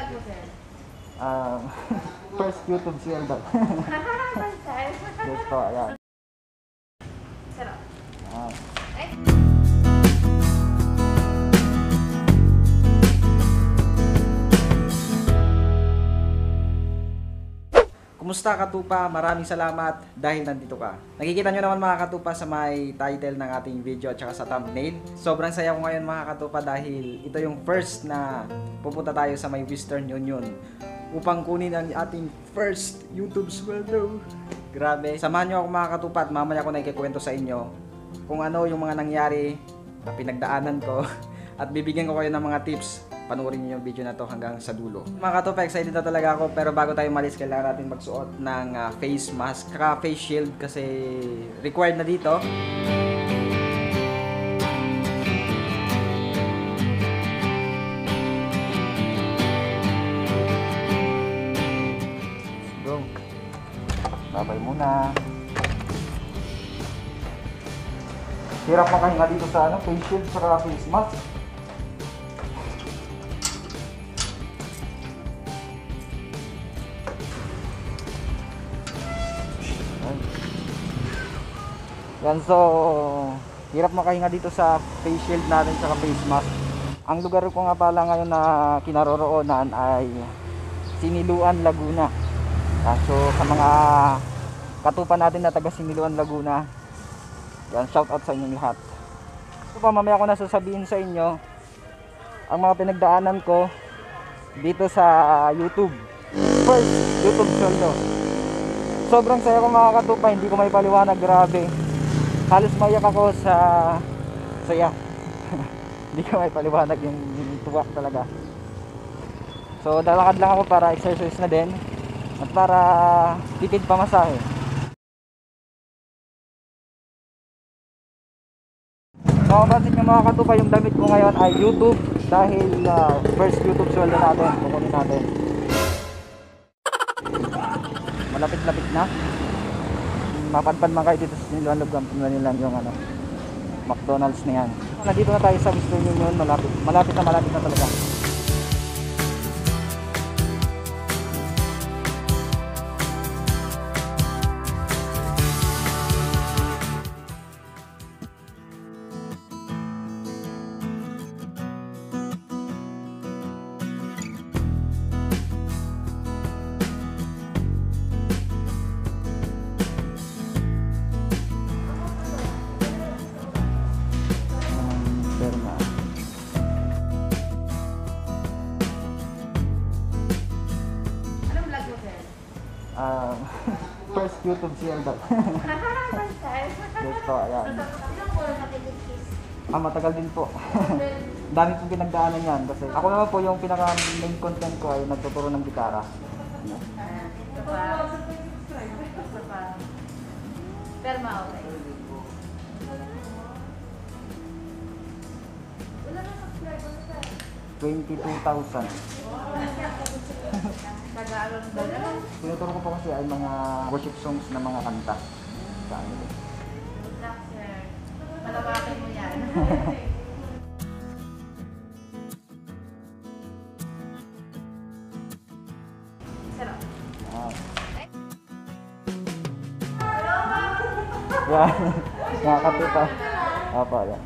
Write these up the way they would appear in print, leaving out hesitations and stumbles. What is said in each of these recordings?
vlog mo, sir? First YouTube channel daw. Yes po, ayan. Sarap. Ay. Kumusta katupa? Maraming salamat dahil nandito ka. Nakikita nyo naman mga katupa sa may title ng ating video at saka sa thumbnail. Sobrang saya ko ngayon mga katupa dahil ito yung first na pupunta tayo sa may Western Union upang kunin ang ating first YouTube sweldo. Grabe. Samahan nyo ako mga katupa at mamaya ko na ikikwento sa inyo kung ano yung mga nangyari na pinagdaanan ko at bibigyan ko kayo ng mga tips. Panoorin niyo yung video na to hanggang sa dulo. Mga katupa, excited na talaga ako, pero bago tayo malis, kailangan natin magsuot ng face mask, kaka face shield kasi required na dito. Go. Babay muna. Hirap makahinga dito sa face shield sa face mask. Yan, so hirap makahinga dito sa face shield natin sa face mask. Ang lugar ko nga pala ngayon na kinaroroonan ay Siniluan, Laguna. So sa mga katupa natin na taga Siniluan, Laguna, yan, shout out sa inyong lahat. So mamaya ko na sasabihin sa inyo ang mga pinagdaanan ko dito sa YouTube. First YouTube channel. Sobrang saya ko mga katupa, hindi ko may paliwanag, grabe. Halos maiyak ako sa saya. Hindi ko may paliwanag yung tuwa talaga. So lalakad lang ako para exercise na din at para tipid pamasahe. Mapapansin nyo mga katupa, yung damit ko ngayon ay YouTube dahil first YouTube sweldo natin, kukunin natin. Malapit-lapit na. Mapadpad man kayo dito sa Siniluan, Laguna, tingnan lang yung McDonald's na yan. Nandito na tayo sa Western Union, malapit na talaga. First YouTube channel daw. Yes po, ayan. Matagal din po. Dami pong pinagdaanan yan kasi ako naman po yung pinaka main content ko ay nagtuturo ng gitara. Perma, okay. 22,000. Tinuturo ko po kasi ay mga worship songs na mga kanta. Good luck, sir. Malawakin mo yan. Sarap. Yan. Mga katupa. Opo, yan.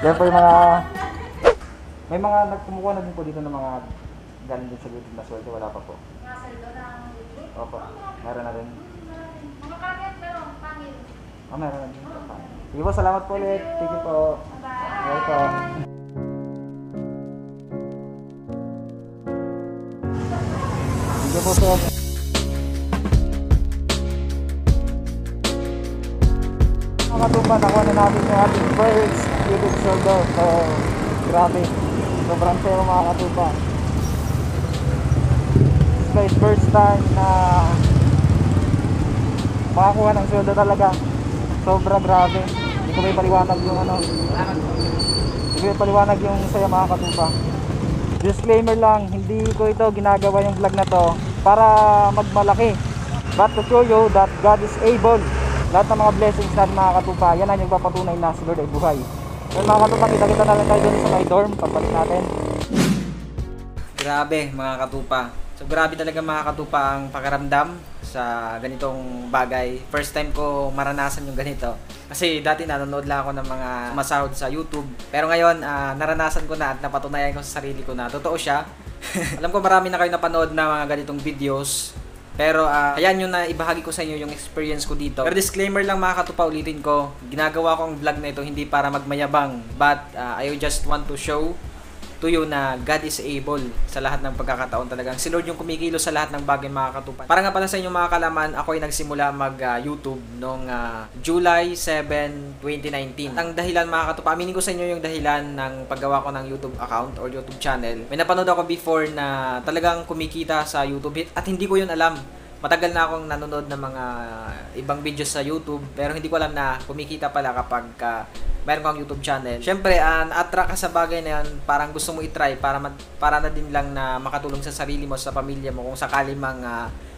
Yan po yung mga may mga nagkumukuha na din po dito ng mga galing din sa YouTube na sweldo, wala pa po. Mga sweldo ng YouTube? Opo, meron na rin. Mga pangit pero pangit. Meron na din. Sige po, salamat po ulit. Sige po. Bye! Welcome. Sige po sir. Mga katupa, nakuha na natin yung ating first YouTube sweldo. So, grabe. Sobrang saya mga katupa. It's my first time na makakuha ng sweldo talaga. Sobra grabe. Hindi ko may paliwanag yung hindi ko may paliwanag yung saya mga katupa. Disclaimer lang, hindi ko ito ginagawa yung vlog na to para magmalaki, but to show you that God is able lahat ng mga blessings natin mga katupa, yan ang nagpapatunay na si Lord ay buhay. Ngayon mga katupa, kita-kita na lang tayo doon sa may dorm, pagbalik natin. Grabe mga katupa. So grabe talaga mga katupa ang pakiramdam sa ganitong bagay. First time ko maranasan yung ganito. Kasi dati nanonood lang ako ng mga masahod sa YouTube. Pero ngayon, naranasan ko na at napatunayan ko sa sarili ko na totoo siya. Alam ko marami na kayo napanood na mga ganitong videos. Pero ayan yung na ibahagi ko sa inyo yung experience ko dito. Pero disclaimer lang mga katupa, ulitin ko. Ginagawa ko ang vlog na ito hindi para magmayabang. But I just want to show to you na God is able sa lahat ng pagkakataon talagang. Si Lord yung kumikilos sa lahat ng bagay mga katupa. Para nga pala sa inyo mga kalaman, ako ay nagsimula mag-YouTube noong July 7, 2019. Ang dahilan mga katupa, aminin ko sa inyo yung dahilan ng paggawa ko ng YouTube account or YouTube channel. May napanood ako before na talagang kumikita sa YouTube at hindi ko yun alam. Matagal na akong nanonood ng mga ibang videos sa YouTube pero hindi ko alam na kumikita pala kapag mayroon kang YouTube channel. Siyempre, na-attract ka sa bagay na yan, parang gusto mo i-try para na din lang na makatulong sa sarili mo, sa pamilya mo kung sakali mang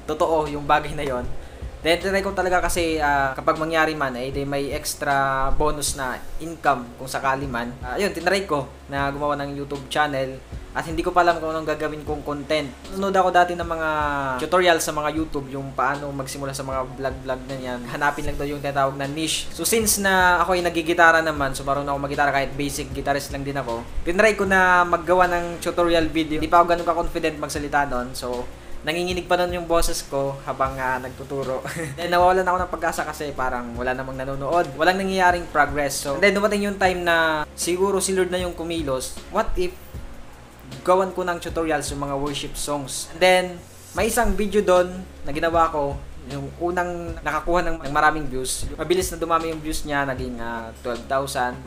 totoo yung bagay na yon. Then, try ko talaga kasi kapag mangyari man, may extra bonus na income kung sakali man. Ayun, tinry ko na gumawa ng YouTube channel. At hindi ko pa alam kung anong gagawin kong content. Nanonood ako dati ng mga tutorial sa mga YouTube, yung paano magsimula sa mga vlog-vlog na yan. Hanapin lang daw yung tinatawag na niche. So since na ako ay nagigitara naman, so marunong ako maggitara kahit basic guitarist lang din ako, tinry ko na maggawa ng tutorial video. Hindi pa ako ganun ka-confident magsalita doon. So nanginginig pa nun yung boses ko habang nagtuturo. Then nawawalan ako ng pag-asa kasi parang wala namang nanonood. Walang nangyayaring progress. So then dumating yung time na siguro si Lord na yung kumilos. What if gawan ko ng tutorials yung mga worship songs. And then, may isang video doon na ginawa ko, yung unang nakakuha ng maraming views. Mabilis na dumami yung views niya, naging 12,000.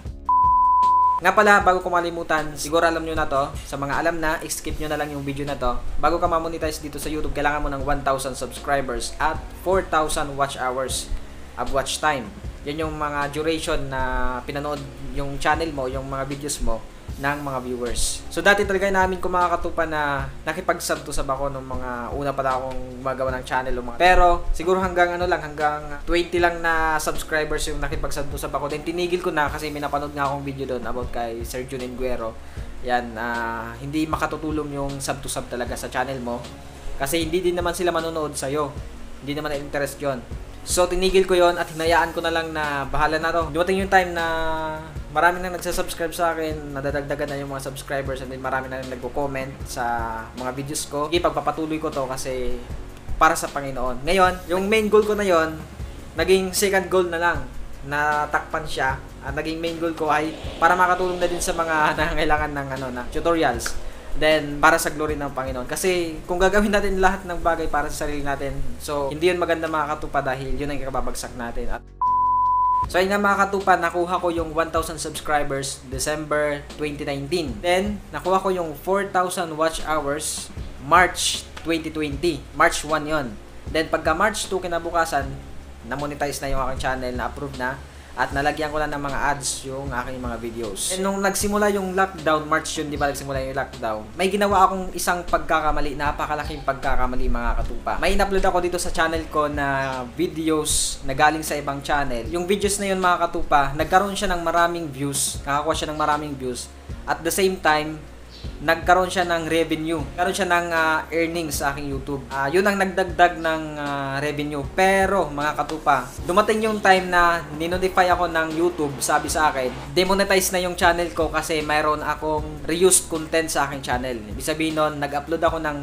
Nga pala, bago ko malimutan, siguro alam nyo na to. Sa mga alam na, skip nyo na lang yung video na to. Bago ka ma-monetize dito sa YouTube, kailangan mo ng 1,000 subscribers at 4,000 watch hours of watch time. Yan yung mga duration na pinanood yung channel mo, yung mga videos mo ng mga viewers. So dati talaga namin ko mga katupa na nakipagsab-to-sab ako nung mga una pa akong gumagawa ng channel o mga. Pero siguro hanggang hanggang 20 lang na subscribers yung nakipagsab-to-sab ako. Then tinigil ko na kasi may napanood nga akong video doon about kay Sir Jun Enguero. Yan, hindi makatutulong yung sub-to-sub talaga sa channel mo. Kasi hindi din naman sila manonood sa'yo. Hindi naman na interest yon. So tinigil ko yon at hinayaan ko na lang na bahala na to. Dumating yung time na marami nang nagsasubscribe sa akin, nadadagdagan na yung mga subscribers and then marami na rin nagko-comment sa mga videos ko. Sige, pagpapatuloy ko to kasi para sa Panginoon. Ngayon, yung main goal ko na yon, naging second goal na lang. Natakpan siya. At naging main goal ko ay para makatulong na din sa mga nangangailangan ng na tutorials. Then, para sa glory ng Panginoon. Kasi, kung gagawin natin lahat ng bagay para sa sarili natin, so, hindi yun maganda mga katupa dahil yun ang ikababagsak natin. At so, ayun nga mga katupa, nakuha ko yung 1,000 subscribers December 2019. Then, nakuha ko yung 4,000 watch hours March 2020. March 1 yon. Then, pagka March 2 kinabukasan, na-monetize na yung aking channel, na-approve na. At nalagyan ko na ng mga ads yung aking mga videos. And nung nagsimula yung lockdown, March yun, di ba nagsimula yung lockdown, may ginawa akong isang pagkakamali, napakalaking pagkakamali mga katupa. May in-upload ako dito sa channel ko na videos na galing sa ibang channel. Yung videos na yun mga katupa, nagkaroon siya ng maraming views, nakakuha siya ng maraming views. At the same time, nagkaroon siya ng revenue. Nagkaroon siya ng earnings sa aking YouTube. Yun ang nagdagdag ng revenue. Pero, mga katupa, dumating yung time na ninotify ako ng YouTube, sabi sa akin, demonetize na yung channel ko kasi mayroon akong reused content sa aking channel. Ibig sabihin nun, nag-upload ako ng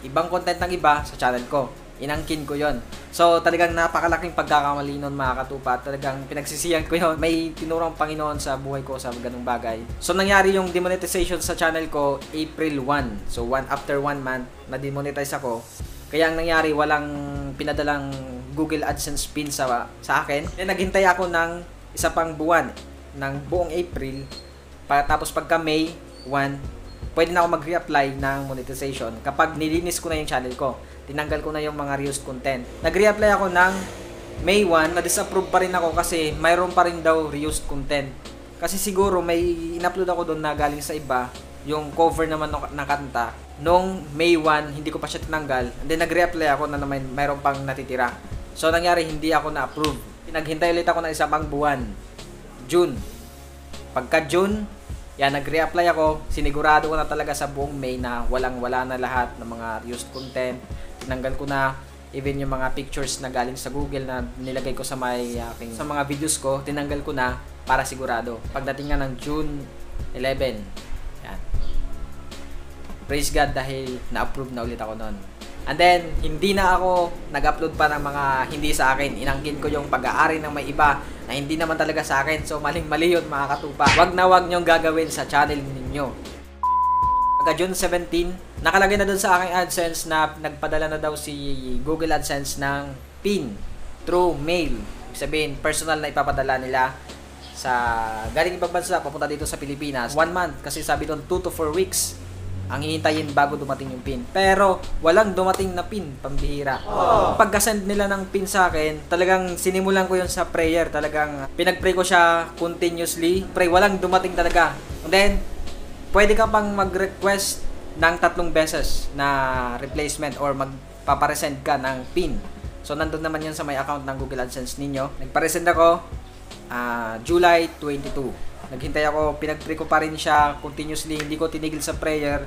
ibang content ng iba sa channel ko. Inangkin ko yon. So, talagang napakalaking pagkakamali nun mga katupa. Talagang pinagsisiyan ko yon. May tinurang Panginoon sa buhay ko sa ganung bagay. So, nangyari yung demonetization sa channel ko April 1. So, after 1 month, na-demonetize ako. Kaya ang nangyari, walang pinadalang Google AdSense pin sa akin. Then, naghintay ako ng isa pang buwan ng buong April. Tapos pagka May 1, pwede na ako mag-reapply ng monetization kapag nilinis ko na yung channel ko. Tinanggal ko na yung mga reused content. Nag-reapply ako ng May 1, na-disapprove pa rin ako kasi mayroon pa rin daw reused content. Kasi siguro may in-upload ako doon na galing sa iba, yung cover naman ng kanta. Nung May 1, hindi ko pa siya tinanggal. And then nag-reapply ako na naman mayroon pang natitira. So nangyari, hindi ako na-approve. Pinaghintay ulit ako ng isa pang buwan. June. Pagka June, yan, nag-reapply ako. Sinigurado ko na talaga sa buong May na walang-wala na lahat ng mga used content. Tinanggal ko na even yung mga pictures na galing sa Google na nilagay ko sa sa mga videos ko, tinanggal ko na para sigurado. Pagdating nga ng June 11, yan. Praise God dahil na-approve na ulit ako noon. And then, hindi na ako nag-upload pa ng mga hindi sa akin. Inangkin ko yung pag-aari ng may iba na hindi naman talaga sa akin. So, maling-mali yun mga katupa. Wag na wag nyong gagawin sa channel ninyo. Pagka June 17, nakalagay na doon sa aking AdSense na nagpadala na daw si Google AdSense ng PIN through mail. Ibig sabihin, personal na ipapadala nila sa galing ibang bansa papunta dito sa Pilipinas. 1 month kasi sabi doon 2 to 4 weeks ang hihintayin bago dumating yung PIN. Pero walang dumating na PIN, pambihira. Pagka-send nila ng PIN sa akin, talagang sinimulan ko yun sa prayer. Talagang pinag-pray ko siya continuously. Pray, walang dumating talaga. And then, pwede ka pang mag-request ng 3 beses na replacement or magpaparesend ka ng PIN. So, nandun naman yan sa may account ng Google AdSense ninyo. Nagparesend ako July 22. Naghintay ako, pinag-pray ko pa rin siya continuously, hindi ko tinigil sa prayer.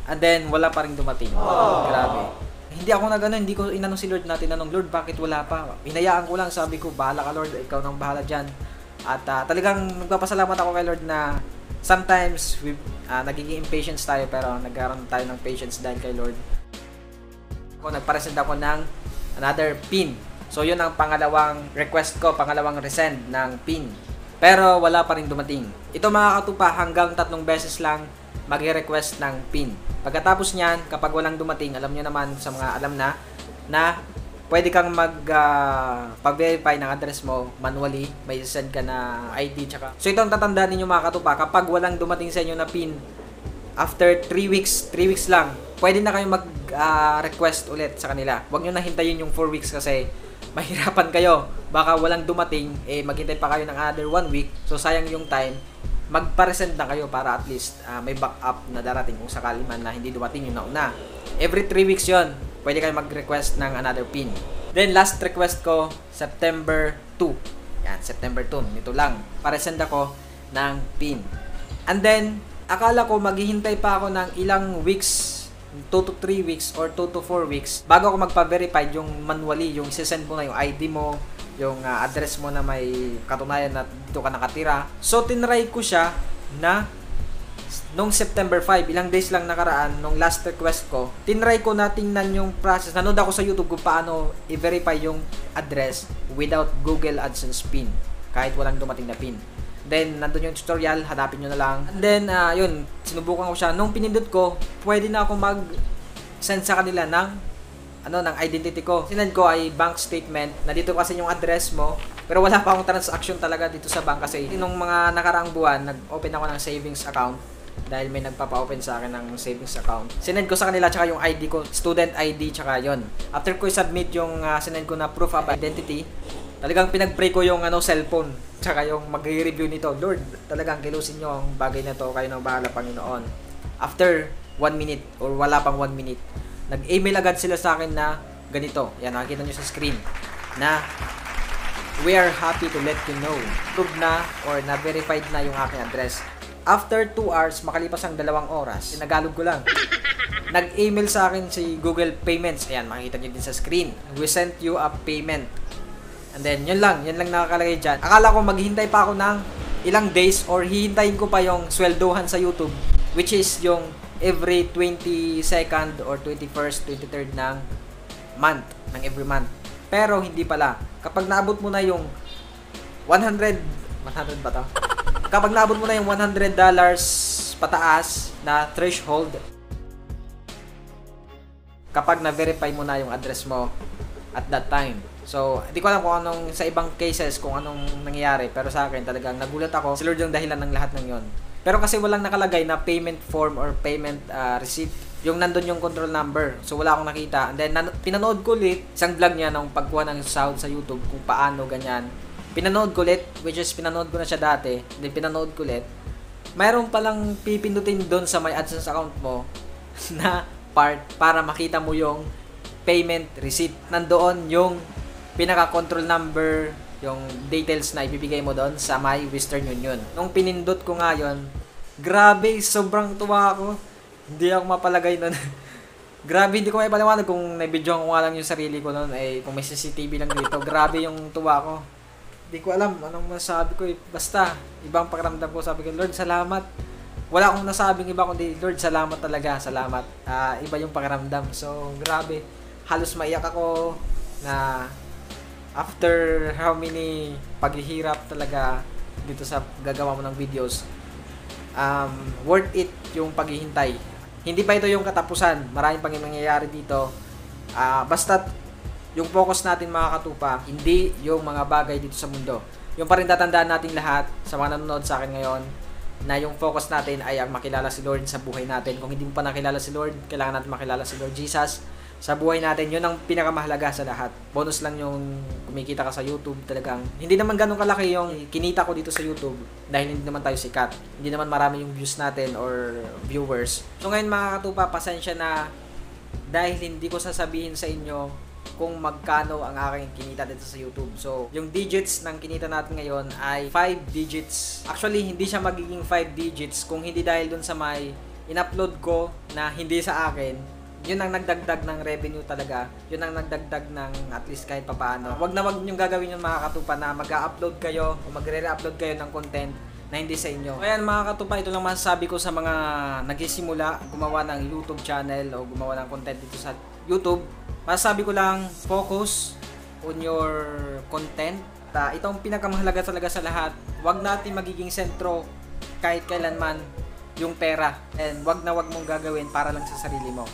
And then, wala pa rin dumating. Grabe. Hindi ako hindi ko inanong si Lord natin, tinanong, Lord, bakit wala pa? Hinayaan ko lang, sabi ko, bahala ka Lord, ikaw nang bahala dyan. At talagang nagpapasalamat ako kay Lord na sometimes nagiging impatient tayo, pero nagkaroon tayo ng patience dahil kay Lord. Nagparesend ako ng another PIN. So, yun ang pangalawang request ko, pangalawang resend ng PIN. Pero wala pa rin dumating. Ito mga katupa, hanggang 3 beses lang mag-request ng PIN. Pagkatapos niyan, kapag walang dumating, alam niyo naman sa mga alam na pwede kang pag-verify ng address mo manually. May send ka na ID tsaka. So ito ang tatandaan niyo mga katupa, kapag walang dumating sa inyo na PIN, after 3 weeks lang, pwede na kayong mag-request ulit sa kanila. Huwag niyo na hintayin yung 4 weeks kasi mahirapan kayo. Baka walang dumating, maghintay pa kayo ng another 1 week. So, sayang yung time. Magpa-resend na kayo para at least may backup na darating kung sakali man na hindi dumating yung nauna. Every 3 weeks yon, pwede kayo mag-request ng another PIN. Then, last request ko, September 2. Yan, September 2. Nito lang. Pa-resend ako ng PIN. And then, akala ko maghihintay pa ako ng ilang weeks, 2 to 3 weeks or 2 to 4 weeks bago ako magpa-verify yung manually, yung sisend mo na yung ID mo, yung address mo na may katunayan na dito ka nakatira. So, tinry ko siya na nung September 5, ilang days lang nakaraan, nung last request ko, tinry ko na tingnan yung process. Nanood ako sa YouTube kung paano i-verify yung address without Google AdSense PIN, kahit walang dumating na PIN. Then, nandun yung tutorial, hanapin nyo na lang. And then, yun, sinubukan ko siya. Nung pinindot ko, pwede na ako mag-send sa kanila ng identity ko. Sinend ko ay bank statement. Nandito kasi yung address mo. Pero wala pa akong transaction talaga dito sa bank kasi nung mga nakaraang buwan, nag-open ako ng savings account dahil may nagpapa-open sa akin ng savings account. Sinend ko sa kanila tsaka yung ID ko, student ID tsaka yon. After ko i-submit yung sinend ko na proof of identity, talagang pinag-pray ko yung cellphone tsaka yung mag-review nito. Lord, talagang kilusin nyo ang bagay na to, kayo nang bahala Panginoon. After 1 minute or wala pang 1 minute, nag-email agad sila sa akin na ganito. Yan, nakikita nyo sa screen na we are happy to let you know. Prove na or na-verified na yung aking address. After 2 hours, makalipas ang 2 oras, sinagalog ko lang. Nag-email sa akin si Google Payments. Ayan, makikita nyo din sa screen. We sent you a payment. And then, yun lang nakakalagay dyan. Akala ko maghihintay pa ako ng ilang days or hihintayin ko pa yung sweldohan sa YouTube, which is yung every 22nd or 21st, 23rd ng month, ng every month. Pero hindi pala. Kapag naabot mo na yung 100 ba to? Kapag naabot mo na yung $100 pataas na threshold, kapag na-verify mo na yung address mo at that time. So, hindi ko alam kung anong sa ibang cases kung anong nangyayari, pero sa akin talagang nagulat ako. Si Lord yung dahilan ng lahat ng yon. Pero kasi walang nakalagay na payment form or payment receipt. Yung nandun yung control number. So, wala akong nakita. And then, pinanood ko ulit isang vlog niya nung pagkuha ng sahod sa YouTube kung paano, ganyan. Pinanood ko ulit, which is pinanood ko na siya dati. Then, pinanood ko ulit. Mayroon palang pipindutin doon sa may AdSense account mo na part para makita mo yung payment receipt. Nandoon yung pinaka-control number yung details na ibibigay mo doon sa my Western Union. Nung pinindot ko nga yun, grabe, sobrang tuwa ako. Hindi ako mapalagay nun. Grabe, hindi ko may paliwanag kung nabidyohan ko nga lang yung sarili ko noon, kung may CCTV lang dito. Grabe yung tuwa ko. Hindi ko alam anong masabi ko Basta, ibang pakiramdam ko. Sabi ko, Lord, salamat. Wala akong nasabing iba kundi, Lord, salamat talaga. Salamat. Iba yung pakiramdam. So, grabe. Halos maiyak ako na after how many paghihirap talaga dito sa gagawa mo ng videos, worth it yung paghihintay. Hindi pa ito yung katapusan. Maraming pang nangyayari dito. Basta yung focus natin mga katupa, hindi yung mga bagay dito sa mundo. Yung pa rin tatandaan natin lahat sa mga nanonood sa akin ngayon, na yung focus natin ay ang makilala si Lord sa buhay natin. Kung hindi mo pa nakilala si Lord, kailangan natin makilala si Lord Jesus sa buhay natin. Yun ang pinakamahalaga sa lahat. Bonus lang yung kumikita ka sa YouTube. Talagang hindi naman ganun kalaki yung kinita ko dito sa YouTube dahil hindi naman tayo sikat. Hindi naman marami yung views natin or viewers. So ngayon mga katupa, pasensya na dahil hindi ko sasabihin sa inyo kung magkano ang aking kinita dito sa YouTube. So, yung digits ng kinita natin ngayon ay 5 digits. Actually, hindi siya magiging 5 digits kung hindi dahil dun sa may in-upload ko na hindi sa akin. Yun ang nagdagdag ng revenue talaga. Yun ang nagdagdag ng at least kahit papaano. Wag na wag niyong gagawin yung mga katupa na mag-upload kayo o magre-upload kayo ng content na hindi sa inyo. Ayan mga katupa, ito lang masasabi ko sa mga nagsisimula gumawa ng YouTube channel o gumawa ng content dito sa YouTube. Masasabi ko lang, focus on your content. Ito ang pinakamahalaga talaga sa lahat. Wag natin magiging sentro kahit kailanman yung pera. And wag na wag mong gagawin para lang sa sarili mo.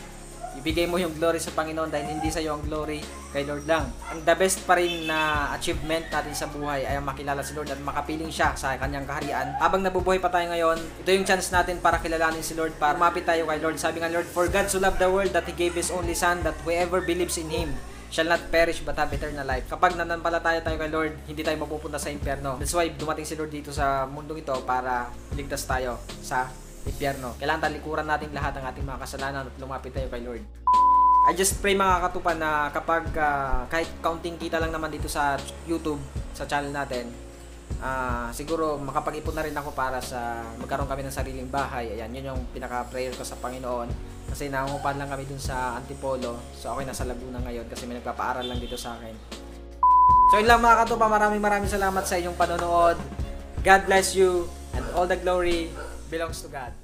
Ibigay mo yung glory sa Panginoon dahil hindi sa iyo ang glory, kay Lord lang. Ang the best pa rin na achievement natin sa buhay ay ang makilala si Lord at makapiling siya sa kanyang kaharian. Habang nabubuhay pa tayo ngayon, ito yung chance natin para kilalanin si Lord, para mapit tayo kay Lord. Sabi nga Lord, for God so loved the world that He gave His only Son, that whoever believes in Him shall not perish but have eternal life. Kapag nananampalataya tayo kay Lord, hindi tayo mapupunta sa impyerno. That's why dumating si Lord dito sa mundong ito para ligtas tayo sa impyerno. Kailangan talikuran natin lahat ng ating mga kasalanan at lumapit tayo kay Lord. I just pray mga katupa na kapag kahit counting kita lang naman dito sa YouTube, sa channel natin, siguro makapag-ipon na rin ako para sa magkaroon kami ng sariling bahay. Ayan, yun yung pinaka-prayer ko sa Panginoon. Kasi nangungupahan lang kami dun sa Antipolo. So ako nasa Laguna ngayon kasi may nagpapaaral lang dito sa akin. So yun lang mga katupa, maraming salamat sa inyong panonood. God bless you and all the glory belongs to God.